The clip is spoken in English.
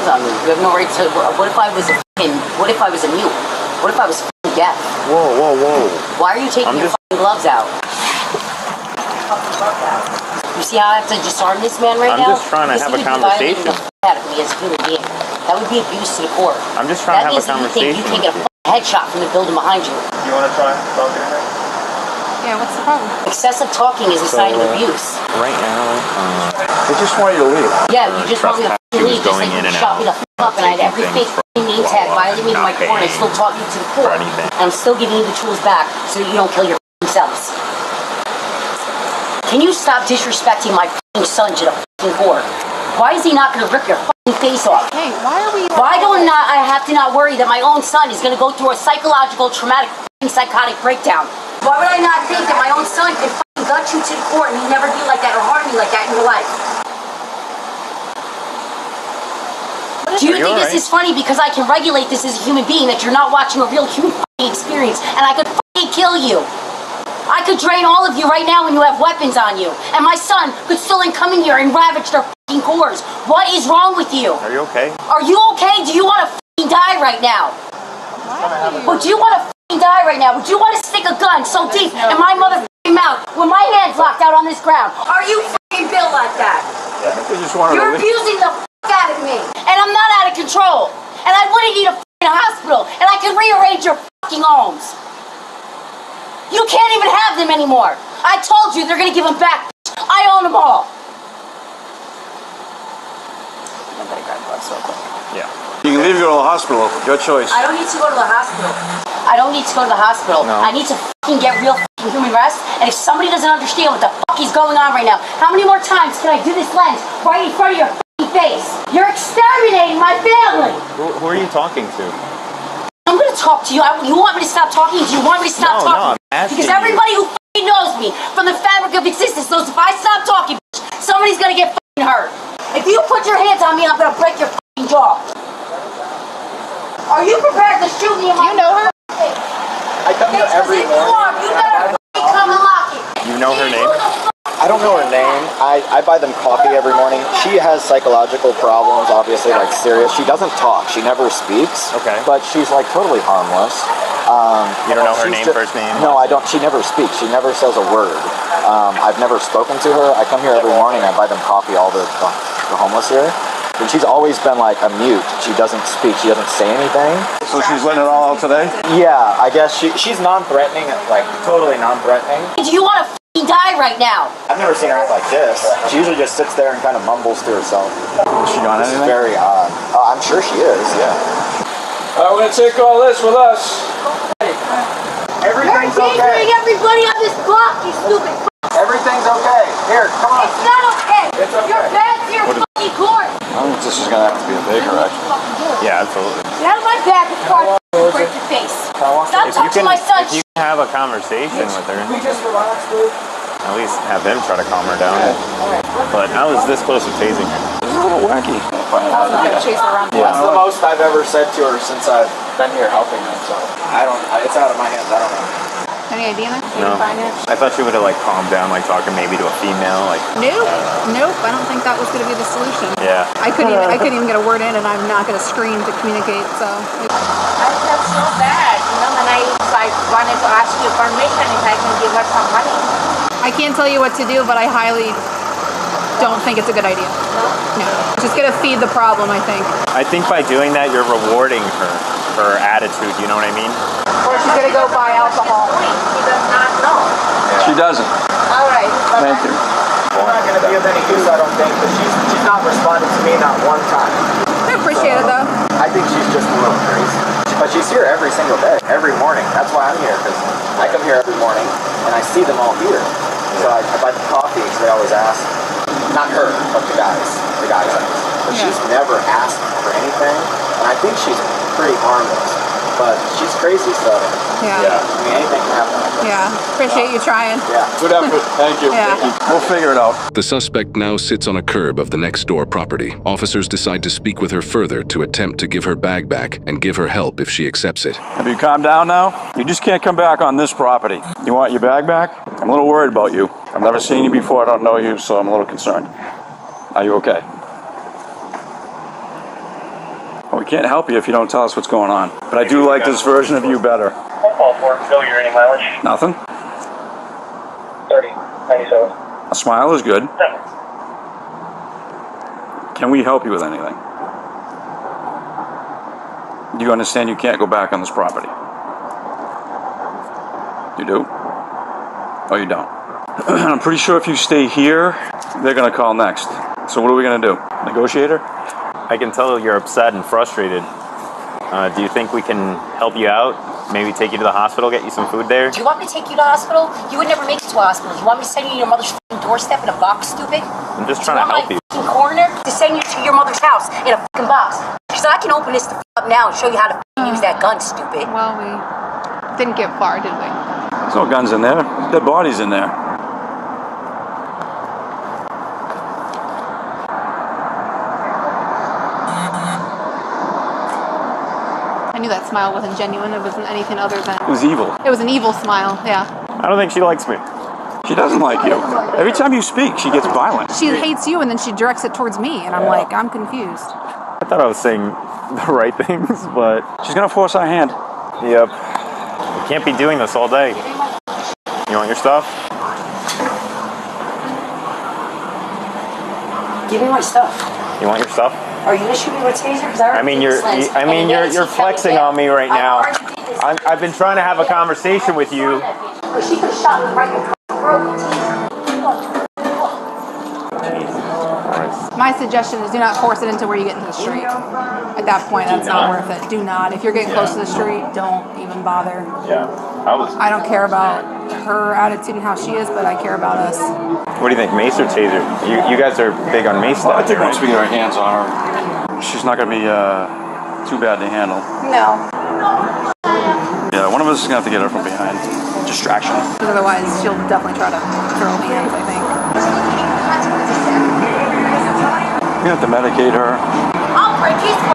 gloves on me. You have no right to. What if I was a mute? What if I was deaf? Whoa. Why are you taking your gloves out? You see how I have to disarm this man right now? I'm just trying to have a conversation. Out of me as a human being. That would be abuse to the court. I'm just trying to have a conversation. You can get a headshot from the building behind you. You want to try talking to her? Yeah, what's the problem? Excessive talking is a sign of abuse. Right now, They just want you to leave. Yeah, you just want me to leave. Just like you shot me the up and I had every fake name tag violating me in my court. I still talk you to the court. And I'm still giving you the tools back so you don't kill your selves. Can you stop disrespecting my son to the court? Why is he not going to rip your face off? Hey, why are we... Why don't I have to not worry that my own son is going to go through a psychological, traumatic, psychotic breakdown? Why would I not think that my own son could gut you to the court and you never be like that or harm me like that in your life? Do you think this is funny because I can regulate this as a human being, that you're not watching a real human experience and I could kill you? I could drain all of you right now when you have weapons on you. And my son could still come in here and ravage their cores. What is wrong with you? Are you okay? Are you okay? Do you want to die right now? Would you want to die right now? Would you want to stick a gun so deep in my motherfucking mouth when my hand's locked out on this ground? Are you built like that? You're abusing the out of me. And I'm not out of control. And I wouldn't need a hospital. And I can rearrange your homes. You can't even have them anymore. I told you they're going to give them back. I own them all. Yeah. You can leave and go to the hospital. Your choice. I don't need to go to the hospital. I don't need to go to the hospital. No. I need to get real human rest. And if somebody doesn't understand what the is going on right now, how many more times can I do this lens right in front of your face? You're exterminating my family. Who are you talking to? I'm going to talk to you. You want me to stop talking? Do you want me to stop talking? No, I'm asking because everybody who knows me from the fabric of existence knows if I stop talking, somebody's going to get hurt. If you put your hands on me, I'm going to break your jaw. Are you prepared to shoot me in my... You know her? I come here every morning. You better come and lock it. You know her name? I don't know her name. I buy them coffee every morning. She has psychological problems, obviously, like serious. She doesn't talk. She never speaks. Okay. But she's like totally harmless. You don't know her name, first name? No, I don't. She never speaks. She never says a word. I've never spoken to her. I come here every morning. I buy them coffee, all the homeless here. And she's always been like a mute. She doesn't speak. She doesn't say anything. So she's letting it all out today? Yeah, I guess she's non-threatening, like totally non-threatening. Do you want to die right now? I've never seen her act like this. She usually just sits there and kind of mumbles to herself. Is she doing anything? It's very odd. I'm sure she is, yeah. We're going to take all this with us. Everything's You're endangering everybody on this block, you stupid. Everything's okay. Here, come on. It's not okay. It's okay. You're bad to your fucking court. I think this is going to have to be a big correction. Yeah, absolutely. Get out of my bag before I break your face. Stop touching my son. If you can have a conversation with her, We just relax, dude. at least have them try to calm her down. But I was this close to tasing her. This is a little wacky. Chase her around. That's the most I've ever said to her since I've been here helping them. So it's out of my hands. I don't know. Any idea? No. I thought she would have like calmed down, like talking maybe to a female, like. Nope. I don't think that was going to be the solution. Yeah. I couldn't even get a word in, and I'm not going to scream to communicate. So. I felt so bad, and I wanted to ask you permission if I can give her some money. I can't tell you what to do, but I highly don't think it's a good idea. No. Just gonna feed the problem, I think. I think by doing that, you're rewarding her attitude. You know what I mean? Or she's gonna go buy alcohol. She does not know. She doesn't. All right. Thank you. She's not going to be of any use, I don't think, but she's not responded to me not one time. I appreciate it, though. I think she's just a little crazy. But she's here every single day, every morning. That's why I'm here, because I come here every morning, and I see them all here. So I buy the coffee, because they always ask. Not her, but the guys. But she's never asked for anything, and I think she's pretty harmless. But she's crazy, so Yeah. I mean, anything can happen. Yeah. Appreciate you trying. Yeah. Good effort. Thank you. Yeah. Thank you. We'll figure it out. The suspect now sits on a curb of the next door property. Officers decide to speak with her further to attempt to give her bag back and give her help if she accepts it. Have you calmed down now? You just can't come back on this property. You want your bag back? I'm a little worried about you. I've never seen you before. I don't know you, so I'm a little concerned. Are you okay? Well, we can't help you if you don't tell us what's going on. But I do like this version of you better. All for Bill, you're any mileage? Nothing? 30, 97. A smile is good. No. Can we help you with anything? Do you understand you can't go back on this property? You do? Oh, you don't? I'm pretty sure if you stay here, they're going to call next. So what are we going to do? Negotiator? I can tell you're upset and frustrated. Do you think we can help you out? Maybe take you to the hospital, get you some food there? Do you want me to take you to the hospital? You would never make it to a hospital. You want me to send you to your mother's f***ing doorstep in a box, stupid? I'm just trying to help you. Do you want my f***ing coroner to send you to your mother's house in a f***ing box? Because I can open this the f*** up now and show you how to f***ing use that gun, stupid. Well, we didn't get far, did we? There's no guns in there. Dead bodies in there. I knew that smile wasn't genuine. It wasn't anything other than... It was evil. It was an evil smile, yeah. I don't think she likes me. She doesn't like you. Every time you speak, she gets violent. She hates you and then she directs it towards me, and I'm like, I'm confused. I thought I was saying the right things, but... She's going to force our hand. Yep. We can't be doing this all day. You want your stuff? Give me my stuff. You want your stuff? Are you gonna shoot me with a taser? Because I already you're flexing on me right now. I've been trying to have a conversation with you. She could have shot me right in the throat. My suggestion is do not force it into where you get into the street. At that point, that's not worth it. Do not. If you're getting close to the street, don't even bother. Yeah. I don't care about her attitude and how she is, but I care about us. What do you think, mace or taser? You guys are big on mace I stuff, think right? once we get our hands on her, she's not going to be too bad to handle. No. Yeah, one of us is going to have to get her from behind. Distraction. Because otherwise, she'll definitely try to throw hands, I think. We're going to have to medicate her. I'll break his